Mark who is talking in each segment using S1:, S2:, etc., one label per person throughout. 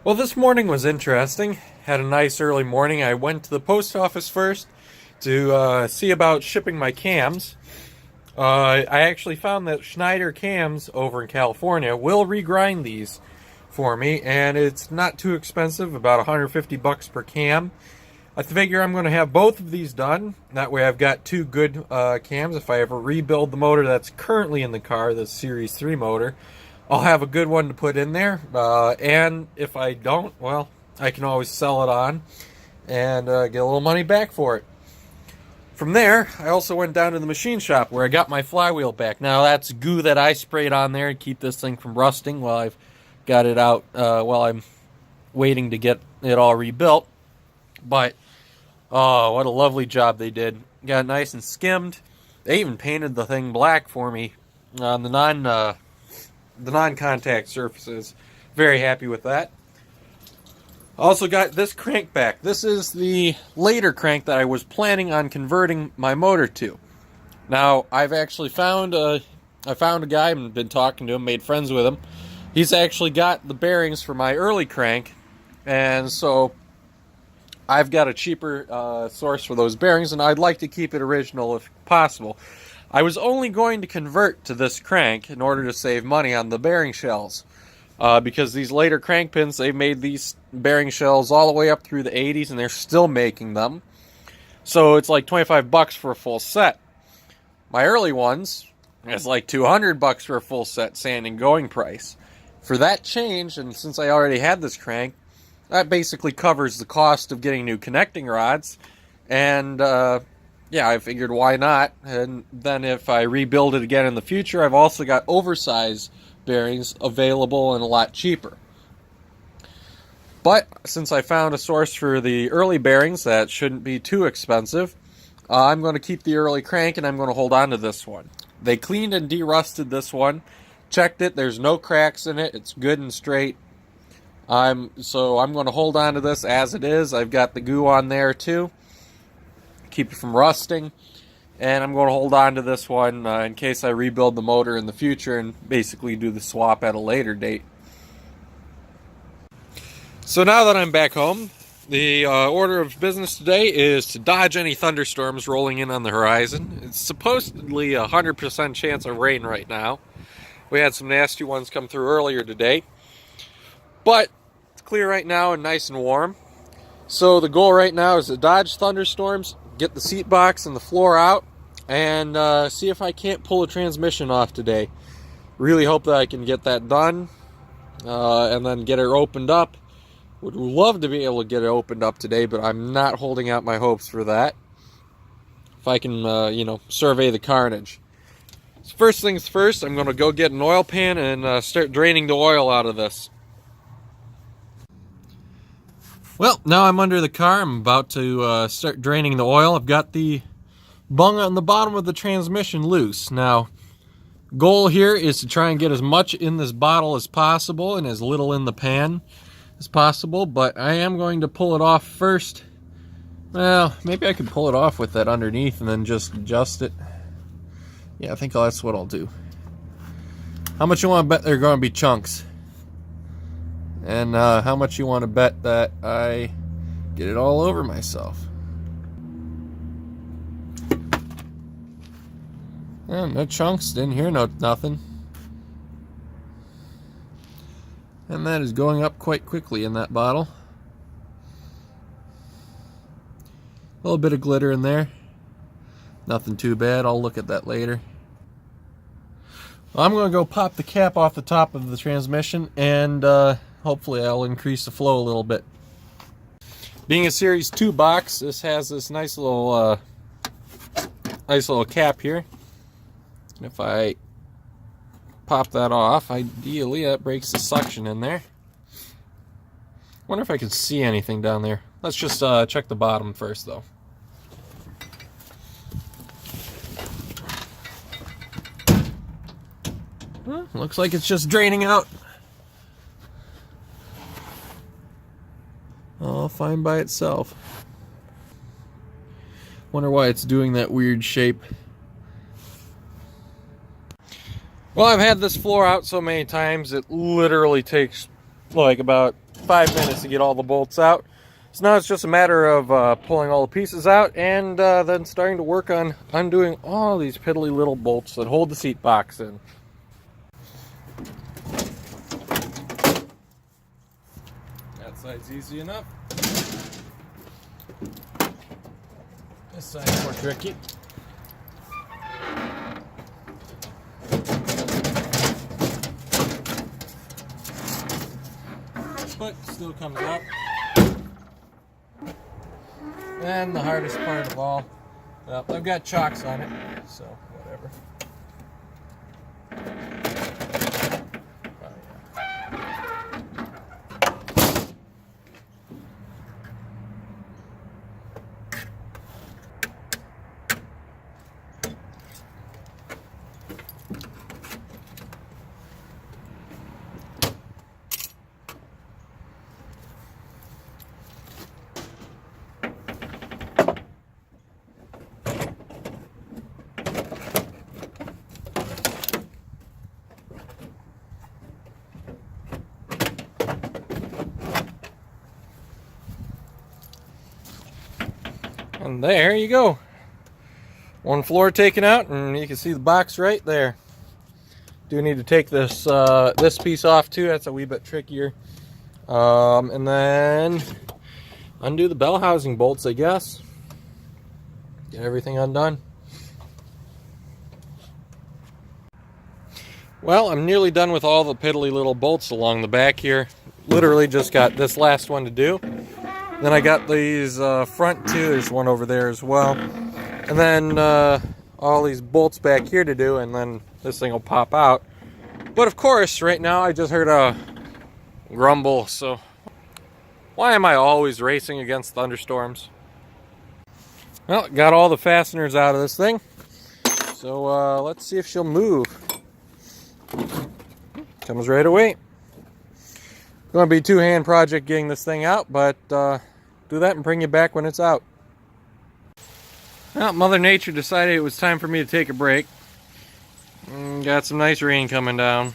S1: Well, this morning was interesting. Had a nice early morning. I went to the post office first to see about shipping my cams. I actually found that Schneider Cams over in California will regrind these for me, and it's not too expensive, about 150 bucks per cam. I figure I'm going to have both of these done. That way I've got two good cams. If I ever rebuild the motor that's currently in the car, the Series 3 motor, I'll have a good one to put in there. And if I don't, well, I can always sell it on and get a little money back for it. From there, I also went down to the machine shop where I got my flywheel back. Now, that's goo that I sprayed on there to keep this thing from rusting while I've got it out, while I'm waiting to get it all rebuilt. But, oh, what a lovely job they did. Got it nice and skimmed. They even painted the thing black for me on the non-contact surfaces. Very happy with that. Also got this crank back. This is the later crank that I was planning on converting my motor to. Now, I've actually found a guy and been talking to him, made friends with him. He's actually got the bearings for my early crank, and so I've got a cheaper source for those bearings, and I'd like to keep it original if possible. I was only going to convert to this crank in order to save money on the bearing shells. Because these later crank pins, they've made these bearing shells all the way up through the 80s, and they're still making them. So it's like 25 bucks for a full set. My early ones, it's like 200 bucks for a full set sand and going price. For that change, and since I already had this crank, that basically covers the cost of getting new connecting rods. And yeah, I figured why not. And then if I rebuild it again in the future, I've also got oversized bearings available and a lot cheaper. But since I found a source for the early bearings that shouldn't be too expensive, I'm going to keep the early crank and I'm going to hold on to this one. They cleaned and de-rusted this one. Checked it. There's no cracks in it. It's good and straight. So I'm going to hold on to this as it is. I've got the goo on there too. Keep it from rusting. And I'm going to hold on to this one in case I rebuild the motor in the future and basically do the swap at a later date. So now that I'm back home, the order of business today is to dodge any thunderstorms rolling in on the horizon. It's supposedly a 100% chance of rain right now. We had some nasty ones come through earlier today. But it's clear right now and nice and warm. So the goal right now is to dodge thunderstorms, get the seat box and the floor out, and see if I can't pull a transmission off today. Really hope that I can get that done and then get it opened up. Would love to be able to get it opened up today, but I'm not holding out my hopes for that. If I can, survey the carnage. So first things first, I'm going to go get an oil pan and start draining the oil out of this. Well, now I'm under the car. I'm about to start draining the oil. I've got the bung on the bottom of the transmission loose. Now, goal here is to try and get as much in this bottle as possible and as little in the pan as possible, but I am going to pull it off first. Well, maybe I could pull it off with that underneath and then just adjust it. Yeah, I think that's what I'll do. How much you want to bet they're going to be chunks? And how much you want to bet that I get it all over myself? No chunks, didn't hear nothing. And that is going up quite quickly in that bottle. A little bit of glitter in there. Nothing too bad, I'll look at that later. Well, I'm going to go pop the cap off the top of the transmission and hopefully I'll increase the flow a little bit. Being a Series 2 box, this has this nice little cap here. And if I pop that off, ideally that breaks the suction in there. Wonder if I can see anything down there. Let's just check the bottom first though. Well, looks like it's just draining out. All fine by itself. Wonder why it's doing that weird shape. Well, I've had this floor out so many times, it literally takes like about 5 minutes to get all the bolts out. So now it's just a matter of pulling all the pieces out and then starting to work on undoing all these piddly little bolts that hold the seat box in. That side's easy enough. This side's more tricky. But still comes up. And the hardest part of all, well, I've got chocks on it, so whatever. And there you go. One floor taken out, and you can see the box right there. Do need to take this this piece off too. That's a wee bit trickier. And then undo the bell housing bolts, I guess. Get everything undone. Well, I'm nearly done with all the piddly little bolts along the back here. Literally just got this last one to do. Then I got these front two. There's one over there as well. And then all these bolts back here to do, and then this thing will pop out. But of course, right now I just heard a grumble, so why am I always racing against thunderstorms? Well, got all the fasteners out of this thing. So let's see if she'll move. Comes right away. Going to be a two-hand project getting this thing out, but do that and bring you back when it's out. Well, Mother Nature decided it was time for me to take a break. Got some nice rain coming down.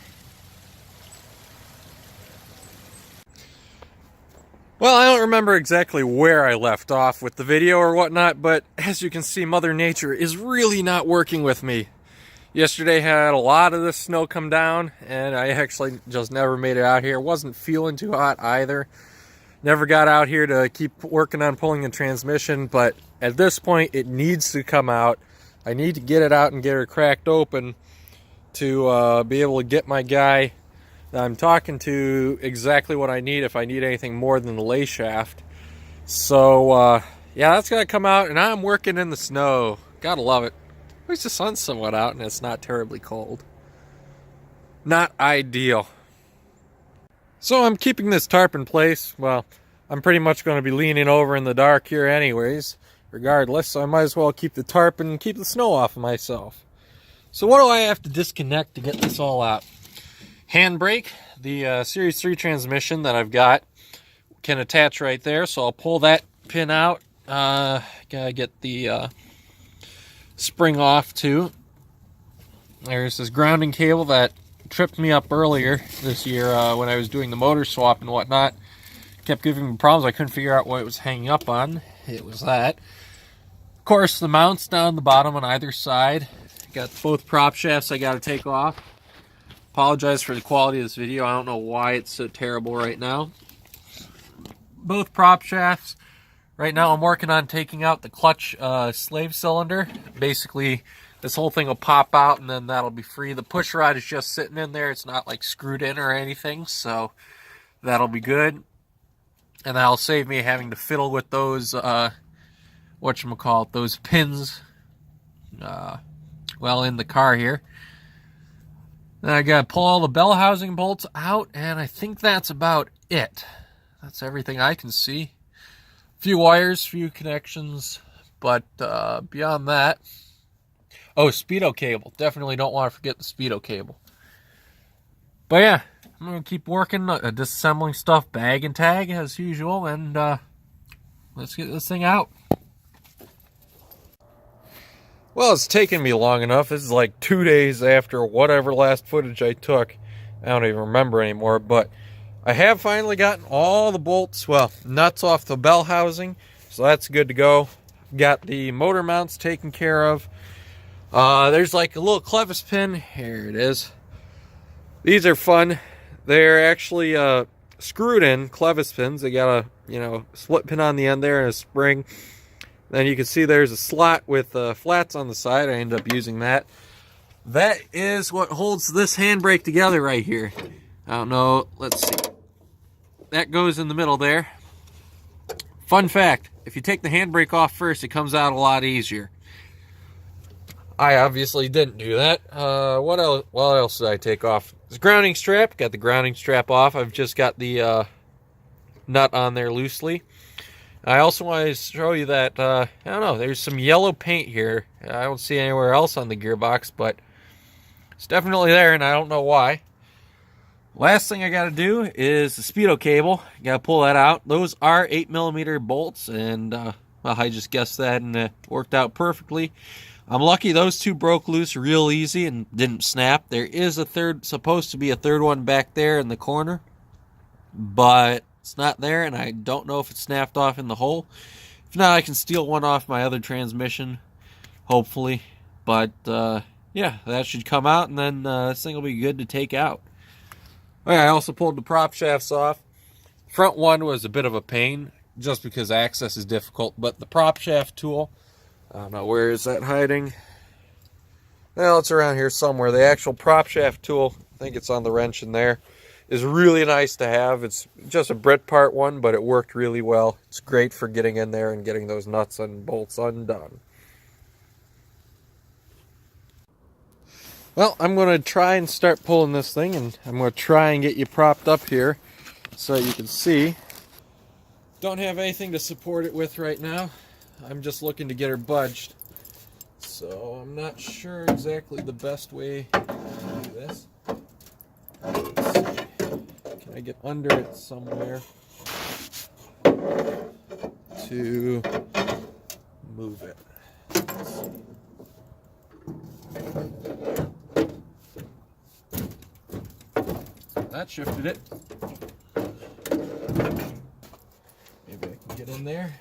S1: Well, I don't remember exactly where I left off with the video or whatnot, but as you can see, Mother Nature is really not working with me. Yesterday had a lot of this snow come down, and I actually just never made it out here. Wasn't feeling too hot either. Never got out here to keep working on pulling the transmission, but at this point it needs to come out. I need to get it out and get her cracked open to be able to get my guy that I'm talking to exactly what I need if I need anything more than the lay shaft. So yeah, that's gonna come out, and I'm working in the snow. Gotta love it. At least the sun's somewhat out and it's not terribly cold. Not ideal. So I'm keeping this tarp in place. Well, I'm pretty much going to be leaning over in the dark here anyways, regardless. So I might as well keep the tarp and keep the snow off of myself. So what do I have to disconnect to get this all out? Handbrake, the Series 3 transmission that I've got, can attach right there. So I'll pull that pin out. Gotta get the spring off too. There's this grounding cable that tripped me up earlier this year when I was doing the motor swap and whatnot. Kept giving me problems. I couldn't figure out what it was hanging up on. It was that. Of course, the mounts down the bottom on either side. Got both prop shafts I got to take off. Apologize for the quality of this video. I don't know why it's so terrible right now. Both prop shafts. Right now I'm working on taking out the clutch slave cylinder. Basically, this whole thing will pop out and then that'll be free. The push rod is just sitting in there. It's not like screwed in or anything, so that'll be good. And that'll save me having to fiddle with those, whatchamacallit, those pins, well, in the car here. Then I gotta pull all the bell housing bolts out, and I think that's about it. That's everything I can see. Few wires, few connections, but beyond that, oh, speedo cable. Definitely don't want to forget the speedo cable. But yeah, I'm gonna keep working, disassembling stuff, bag and tag as usual, and let's get this thing out. Well, it's taken me long enough. This is like 2 days after whatever last footage I took. I don't even remember anymore, but I have finally gotten all the bolts, well, nuts off the bell housing, so that's good to go. Got the motor mounts taken care of. There's like a little clevis pin. Here it is. These are fun. They're actually screwed in clevis pins. They got a split pin on the end there and a spring. Then you can see there's a slot with flats on the side. I ended up using that. That is what holds this handbrake together right here. I don't know. Let's see. That goes in the middle there. Fun fact, if you take the handbrake off first, it comes out a lot easier. I obviously didn't do that. What else did I take off? This grounding strap. Got the grounding strap off. I've just got the nut on there loosely. I also want to show you that, I don't know, there's some yellow paint here. I don't see anywhere else on the gearbox, but it's definitely there, and I don't know why. Last thing I got to do is the speedo cable. Got to pull that out. Those are 8mm bolts, and well, I just guessed that, and it worked out perfectly. I'm lucky those two broke loose real easy and didn't snap. There is supposed to be a third one back there in the corner, but it's not there, and I don't know if it snapped off in the hole. If not, I can steal one off my other transmission, hopefully. But yeah, that should come out, and then this thing will be good to take out. Okay, I also pulled the prop shafts off. Front one was a bit of a pain, just because access is difficult, but the prop shaft tool, I don't know, where is that hiding? Well, it's around here somewhere. The actual prop shaft tool, I think it's on the wrench in there, is really nice to have. It's just a Brit part one, but it worked really well. It's great for getting in there and getting those nuts and bolts undone. Well, I'm going to try and start pulling this thing, and I'm going to try and get you propped up here so you can see. Don't have anything to support it with right now. I'm just looking to get her budged. So I'm not sure exactly the best way to do this. Let's see. Can I get under it somewhere to move it? Let's see. That shifted it. Maybe I can get in there.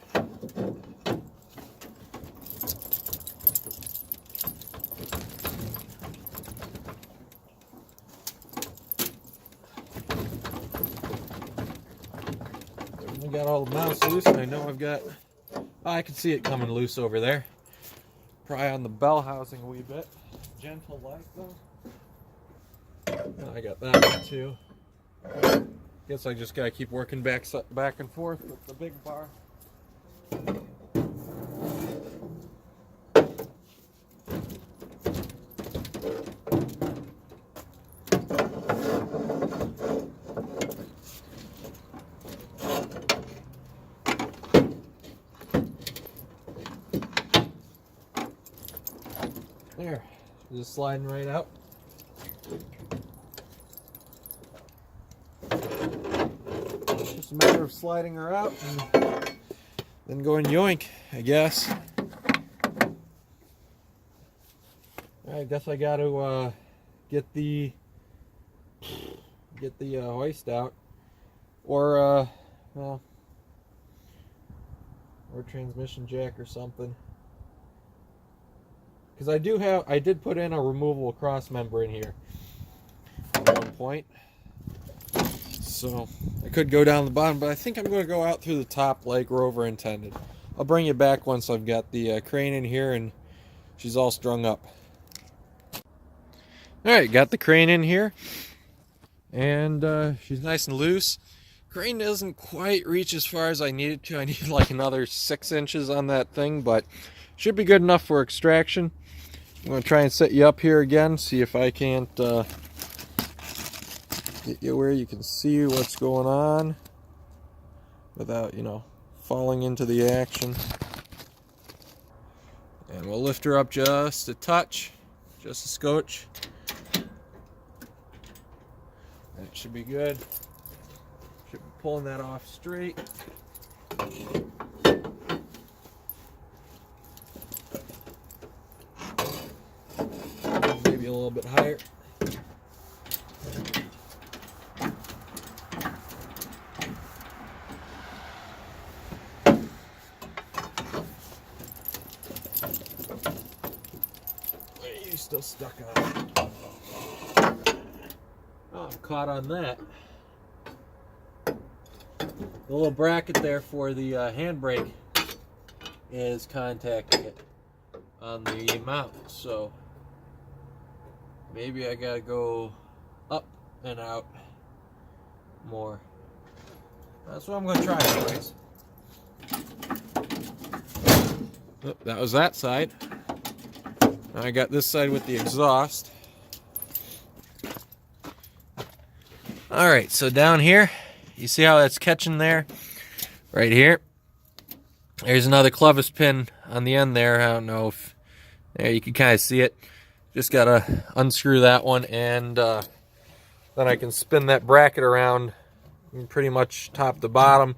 S1: I got all the mounts loose, and I know I've got, I can see it coming loose over there. Pry on the bell housing a wee bit. Gentle like though. And I got that one too. Guess I just gotta keep working back and forth with the big bar. There, just sliding right out. It's just a matter of sliding her out and then going yoink, I guess. I guess I got to get the hoist out, or well, or transmission jack or something. Because I did put in a removable cross member in here at one point. So I could go down the bottom, but I think I'm going to go out through the top like Rover intended. I'll bring you back once I've got the crane in here and she's all strung up. Alright, got the crane in here. And she's nice and loose. Crane doesn't quite reach as far as I need it to. I need like another 6 inches on that thing, but should be good enough for extraction. I'm going to try and set you up here again, see if I can't get you where you can see what's going on without, falling into the action. And we'll lift her up just a touch, just a scotch. That should be good. Should be pulling that off straight. Maybe a little bit higher. still stuck on it. Oh, I'm caught on that. The little bracket there for the handbrake is contacting it on the mount, so maybe I gotta go up and out more. That's what I'm gonna try anyways. Oh, that was that side. Now I got this side with the exhaust. Alright, so down here, you see how that's catching there? Right here. There's another clevis pin on the end there. I don't know if there you can kind of see it. Just gotta unscrew that one, and then I can spin that bracket around pretty much top to bottom,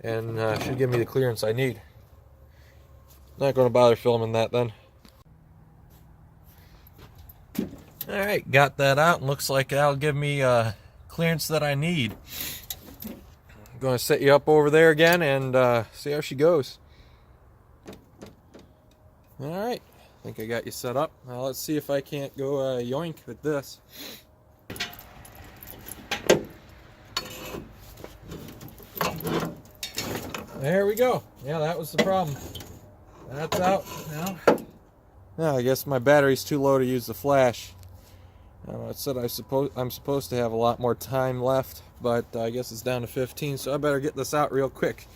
S1: and should give me the clearance I need. Not going to bother filming that then. Alright, got that out, and looks like that'll give me clearance that I need. I'm going to set you up over there again and see how she goes. Alright, I think I got you set up. Now let's see if I can't go yoink with this. There we go. Yeah, that was the problem. That's out now. Yeah, I guess my battery's too low to use the flash. It said I'm supposed to have a lot more time left, but I guess it's down to 15, so I better get this out real quick.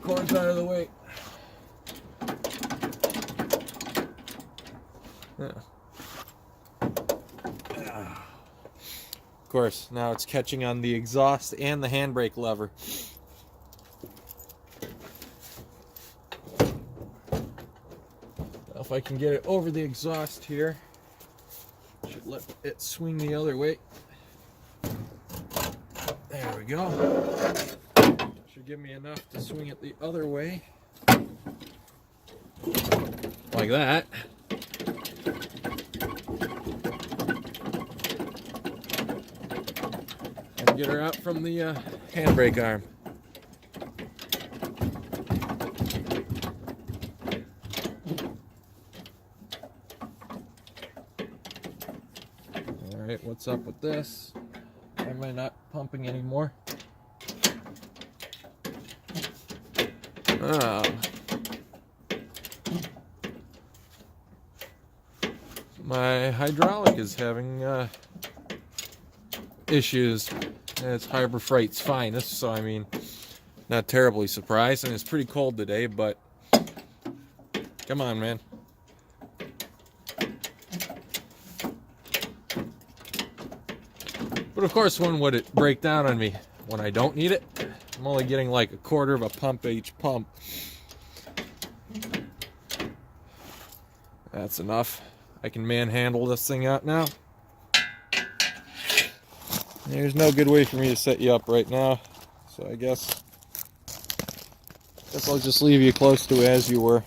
S1: Cord's out of the way. Yeah. Of course, now it's catching on the exhaust and the handbrake lever. If I can get it over the exhaust here, should let it swing the other way. There we go. Should give me enough to swing it the other way. Like that. And get her out from the handbrake arm. Alright, what's up with this? Why am I not pumping anymore? My hydraulic is having issues. It's Harbor Freight's finest, so I mean, not terribly surprised. And it's pretty cold today, but come on, man. But of course, when would it break down on me? When I don't need it? I'm only getting like a quarter of a pump each pump. That's enough. I can manhandle this thing out now. There's no good way for me to set you up right now, so I guess I'll just leave you close to as you were.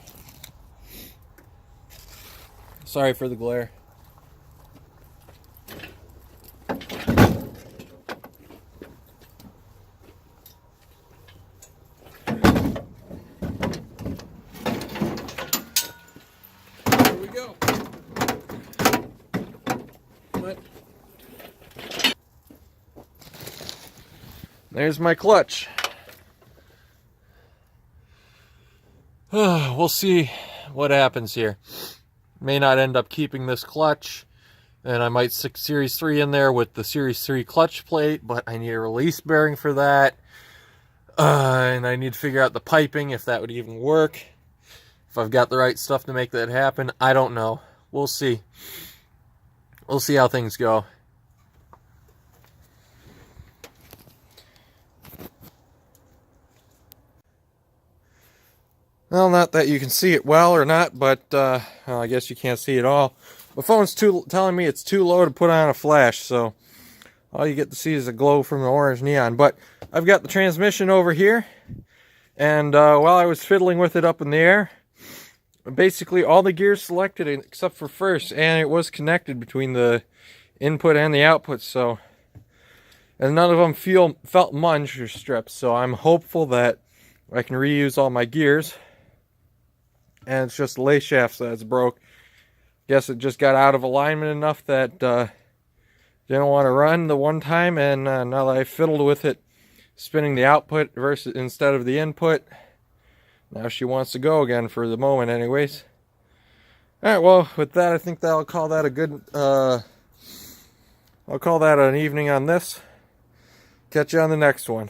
S1: Sorry for the glare. There we go. But there's my clutch. We'll see what happens here. May not end up keeping this clutch, and I might stick Series 3 in there with the Series 3 clutch plate, but I need a release bearing for that. And I need to figure out the piping, if that would even work. If I've got the right stuff to make that happen, I don't know. We'll see. We'll see how things go. Well, not that you can see it well or not, but well, I guess you can't see it all. My phone's telling me it's too low to put on a flash, so all you get to see is a glow from the orange neon. But I've got the transmission over here, and while I was fiddling with it up in the air, basically all the gears selected except for first, and it was connected between the input and the output, so, and none of them felt munch or strips, so I'm hopeful that I can reuse all my gears. And it's just the lay shaft that's broke. Guess it just got out of alignment enough that didn't want to run the one time, and now that I fiddled with it, spinning the output versus instead of the input, now she wants to go again for the moment anyways. Alright, well, with that, I think that I'll call that a good, I'll call that an evening on this. Catch you on the next one.